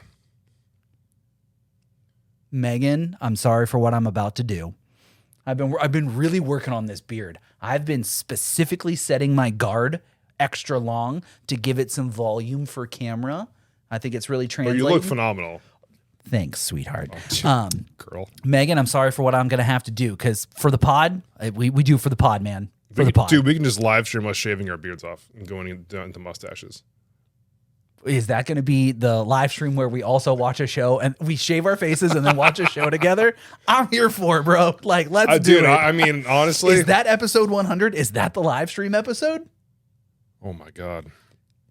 Megan, I'm sorry for what I'm about to do. I've been really working on this beard. I've been specifically setting my guard extra long to give it some volume for camera. I think it's really translating. You look phenomenal. Thanks, sweetheart. Girl. Megan, I'm sorry for what I'm going to have to do, because for the pod, we do for the pod, man. For the pod. Dude, we can just live stream us shaving our beards off and going into mustaches. Is that going to be the live stream where we also watch a show and we shave our faces and then watch a show together? I'm here for it, bro. Like, let's do it. I mean, honestly. Is that episode 100? Is that the live stream episode? Oh, my God.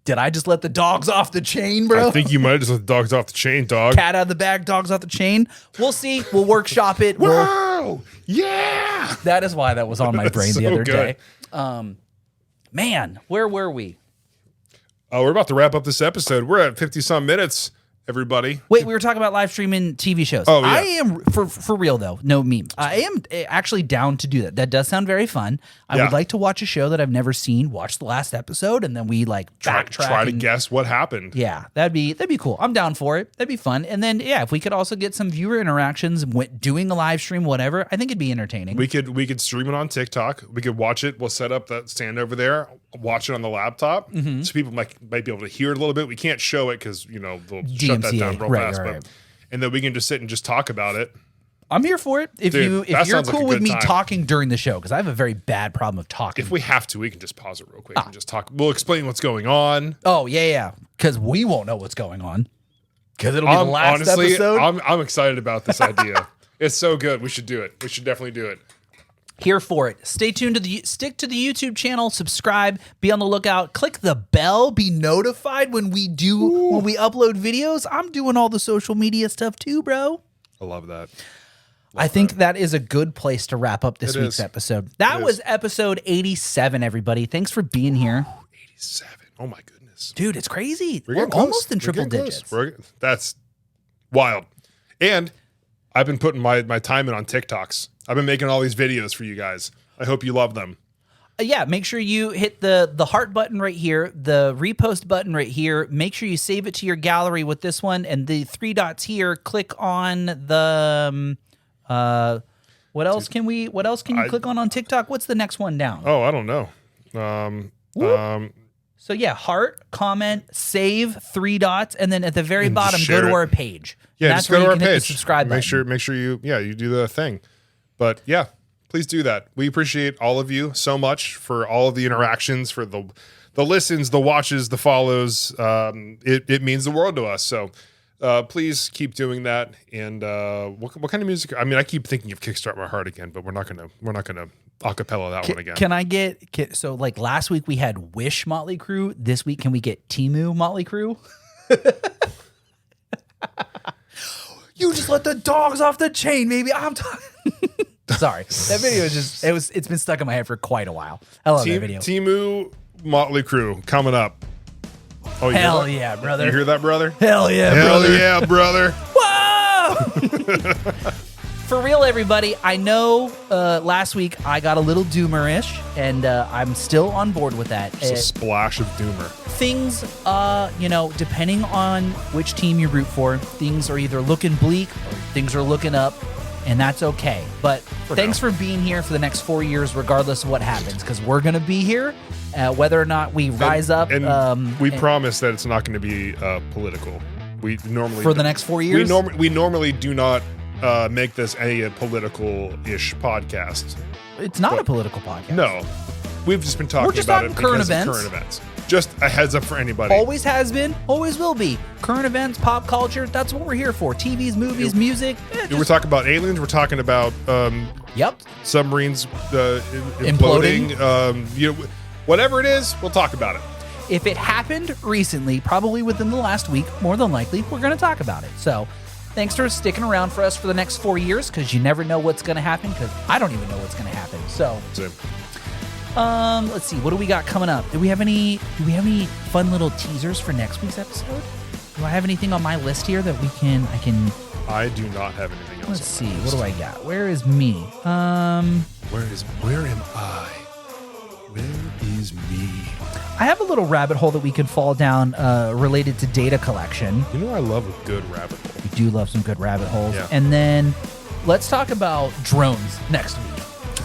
Did I just let the dogs off the chain, bro? I think you might have just let the dogs off the chain, dog. Cat out of the bag, dogs off the chain. We'll see. We'll workshop it. Wow! Yeah! That is why that was on my brain the so other good. day. Man, where were we? We're about to wrap up this episode. We're at 50-some minutes, everybody. Wait, we were talking about live streaming TV shows. Oh, yeah. I am, for real though, no meme. I am actually down to do that. That does sound very fun. I Yeah. would like to watch a show that I've never seen, watch the last episode, and then we like backtrack. Try to and- guess what happened. Yeah, that'd be cool. I'm down for it. That'd be fun. And then yeah, if we could also get some viewer interactions, doing a live stream, whatever, I think it'd be entertaining. We could stream it on TikTok. We could watch it. We'll set up that stand over there, watch it on the laptop, so people might be able to hear it a little bit. We can't show it because they'll shut that DMCA, down real right, fast. right. But and then we can just sit and just talk about it. I'm here for it. If Dude, that you're sounds like cool a with good me time. talking during the show, because I have a very bad problem of talking. If we have to, we can just pause it real quick and just talk. We'll explain what's going on. Oh yeah, because we won't know what's going on. Because it'll be the last Honestly, episode. I'm excited about this idea. It's so good. We should do it. We should definitely do it. Here for it. Stay tuned stick to the YouTube channel, subscribe, be on the lookout, click the bell, be notified when we upload videos. I'm doing all the social media stuff too, bro. I love that. I think that is a good place to wrap up this It week's is. episode. That was episode 87, everybody. Thanks for being here. 87. Oh my goodness. Dude, it's crazy. We're We're getting close. almost in We're triple getting close. digits. That's wild. And I've been putting my time in on TikToks. I've been making all these videos for you guys. I hope you love them. Yeah, make sure you hit the heart button right here, the repost button right here. Make sure you save it to your gallery with this one, and the 3 dots here. Click on the what else can you click on TikTok? What's the next one down? Oh, I don't know. So yeah, heart, comment, save, 3 dots, and then at the very And bottom, share go to it. our page. Yeah, And just go to where our you can hit the page. subscribe button. Make sure you do the thing. But yeah, please do that. We appreciate all of you so much for all of the interactions, for the listens, the watches, the follows. It means the world to us. So please keep doing that. And what kind of music? I mean, I keep thinking of Kickstart My Heart again, but we're not gonna acapella that one again. Can I get so like last week we had Wish Motley Crue. This week can we get Timu Motley Crue? You just let the dogs off the chain, maybe. I'm talking. Sorry, that video is just it's been stuck in my head for quite a while. I love that video. Timu Motley Crue coming up. Oh, Hell yeah, brother! You hear that, brother? Hell yeah, Hell brother! yeah, brother! Whoa! For real, everybody. I know last week I got a little doomerish, and I'm still on board with that. Just a splash of doomer. Things, depending on which team you root for, things are either looking bleak or things are looking up, and that's okay. But thanks for being here for the next 4 years, regardless of what happens, because we're going to be here, whether or not we rise up. And we promise that it's not going to be political. We normally for the next 4 years. We normally do not make this a political-ish podcast. It's not a political podcast. No, we've just been talking We're just about talking it current because of events. current events. Just a heads up for anybody. Always has been, always will be. Current events, pop culture, that's what we're here for. TVs, movies, music. We're talking about aliens. We're talking about Yep. submarines imploding. Whatever it is, we'll talk about it. If it happened recently, probably within the last week, more than likely, we're going to talk about it. So thanks for sticking around for us for the next 4 years, because you never know what's going to happen, because I don't even know what's going to happen. So Same. let's see. What do we got coming up? Do we have any fun little teasers for next week's episode? Do I have anything on my list here that I can I do not have anything else. let's see. What do I got? Where is me? Where am I? Where is me? I have a little rabbit hole that we could fall down related to data collection. You know I love a good rabbit hole. We do love some good rabbit holes. Yeah. And then let's talk about drones next week.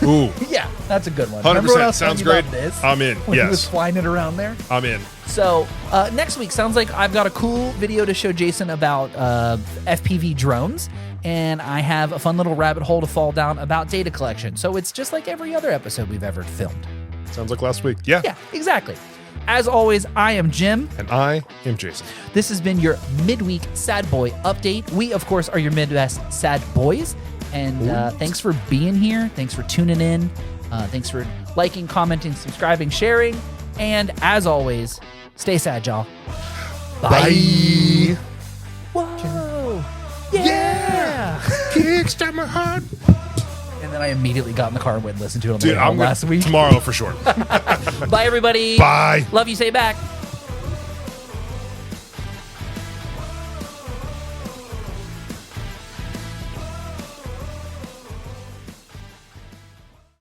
Ooh, Yeah, that's a good one. 100%. Sounds great. I'm in. When he was Yes, flying it around there. I'm in. So next week sounds like I've got a cool video to show Jason about FPV drones, and I have a fun little rabbit hole to fall down about data collection. So it's just like every other episode we've ever filmed. Sounds like last week. Yeah. Yeah, exactly. As always, I am Jim. And I am Jason. This has been your midweek Sadboi update. We, of course, are your Midwest Sad Boys. And thanks for being here. Thanks for tuning in. Thanks for liking, commenting, subscribing, sharing. And as always, stay sad, y'all. Bye. Whoa. Yeah. Kickstart my heart. And then I immediately got in the car and went and listened to it on the Dude, way home I'm last week. tomorrow for sure. Bye, everybody. Bye. Love you. Say it back.